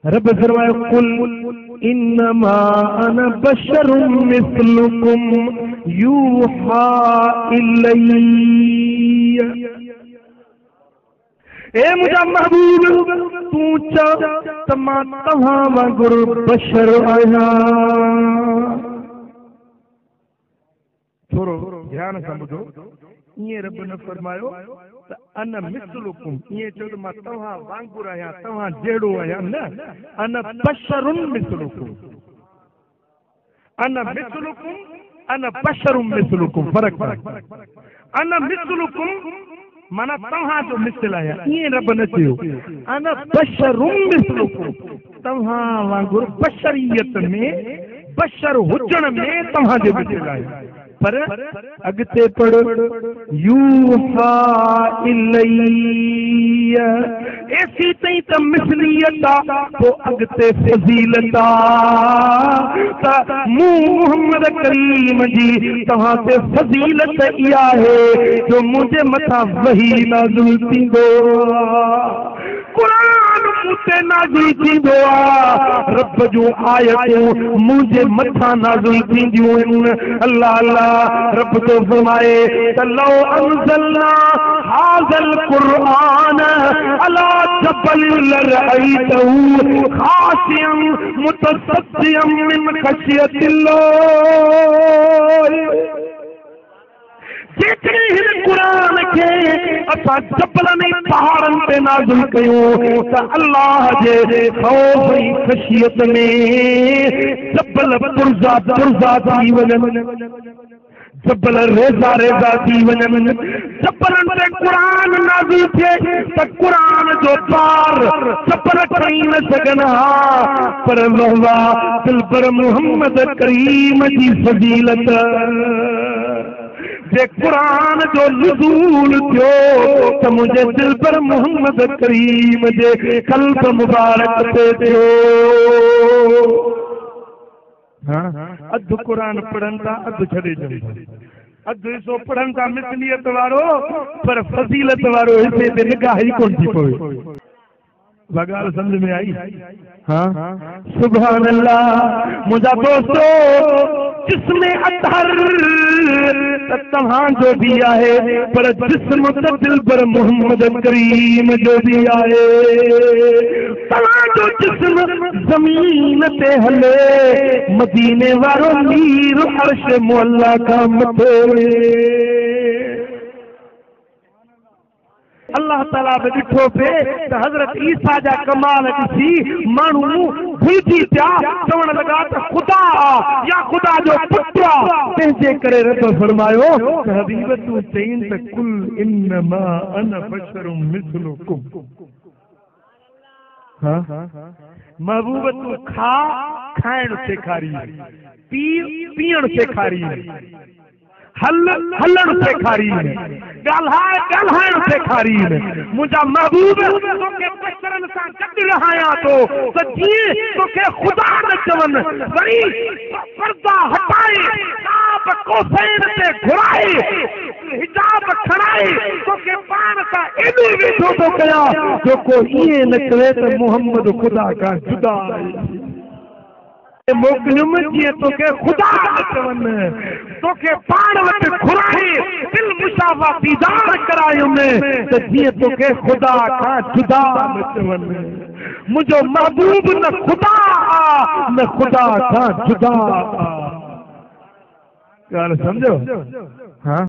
रब फरमायो कुल इन्नमा अना बशरुम मिस्लुकुम यूहा इलैया। ए मुझा महबूब तू चा तमा तव्हां वांगुरु बशर आया। थोरो ध्यान सां ॿुधो, ईअं रब न फरमायो त अन मिस्लुकुम, ईअं चयो त मां तव्हां वांगुरु आहियां, तव्हां जहिड़ो आहियां, न। अन बशरुन मिस्लुकुम, अन मिस्लुकुम, अन बशरुन मिस्लुकुम, फ़र्क़ु आहे। अन मिस्लुकुम माना तव्हां जो मिसल आहियां, ईअं रब न चयो। अन बशरुन मिस्लुकुम, तव्हां वांगुरु बशरियत में, बशर हुजण में तव्हां जो मिसल आहियां। पर अॻिते पढ़ यूहा इलैया, ऐसी ताईं त मिसलियत आहे, पोइ अॻिते फज़ीलत आहे त मूं मोहम्मद करीम जी तव्हां ते फज़ीलत इहा आहे जो मुंहिंजे मथां वही नाज़िल थींदो आहे, क़ुरान मूंते नाज़िल थींदो आहे, रब जूं आयतूं मुंहिंजे मथां नाज़िल थींदियूं आहिनि। अल्लाह अल्लाह रब तो फरमाए त लौ अंज़लना हाज़ल क़ुरआन अला जबल लरअयतहु खाशिअन मुतसद्दिअन मिन ख़शियतिल्लाह। जेकॾहिं हिन क़ुरान खे असां जबलनि ऐं पहाड़नि ते नाज़िल कयूं त अल्लाह जे ख़ौफ़ ऐं ख़शियत में जबल पुरज़ा पुरज़ा थी वञनि, जबल रेज़ा रेज़ा थी वञनि। जबलनि ते क़ुरान नाज़िल थिए त क़ुरान जो पार जबल खणी न सघनि हा, पर वहवा दिलबर मोहम्मद करीम जी फज़ीलत। जे क़ुरान जो नुज़ूल थियो त मुंहिंजे दिलबर मोहम्मद करीम जे क़ल्ब मुबारक ते थियो। अधु क़ुरान पढ़नि था, अधु छॾे ॾियनि था, अधु हिसो पढ़नि था मिसलियत वारो, पर फज़ीलत वारो हिसे ते निगाह ई कोन थी पवे। ॻाल्हि सम्झ में आई? हाँ, सुभान अल्लाह। मुंहिंजा दोस्तो, जिस्म अतहर त तव्हांजो बि आहे, पर जिस्म त दिलबर मोहम्मद करीम जो बि आहे। तव्हांजो जिस्म ज़मीन ते हले, मदीने वारो मीर अर्श मुअल्ला खां मथे। अल्लाह ताला बि ॾिठो पिए त हज़रत ईसा जा कमाल ॾिसी माण्हू भुलिजी पिया, चवण लॻा त ख़ुदा या ख़ुदा जो पुटु आहे। तंहिंजे करे रब फरमायो त हबीब तूं चईं त कुल इन्नमा अना बशरुम मिस्लुकुम। महबूब तूं खा, खाइण सेखारी, पी, पीअण सेखारी, हलण सेखारी, ॻाल्हाए ॻाल्हाइण सेखारी। मुंहिंजा महबूब तोखे बशरनि सां गॾु रहायां थो त जीअं तोखे ख़ुदा न चवनि, वरी पर्दा हटाए काब कौसैन ते घुराए हिजाब खणाए तोखे पाण सां एॾो वेठो थो कयां जो को ईअं न चवे त मुहम्मद ख़ुदा खां जुदा आहे। मोकिलियुमि जीअं तोखे ख़ुदा न चवनि, तोखे पाण वटि घुराए दिल मुशाफ़ा दीदार करायुमि त जीअं तोखे ख़ुदा खां जुदा न चवनि। मुंहिंजो महबूब न ख़ुदा न ख़ुदा खां जुदा। ॻाल्हि सम्झो? हाँ।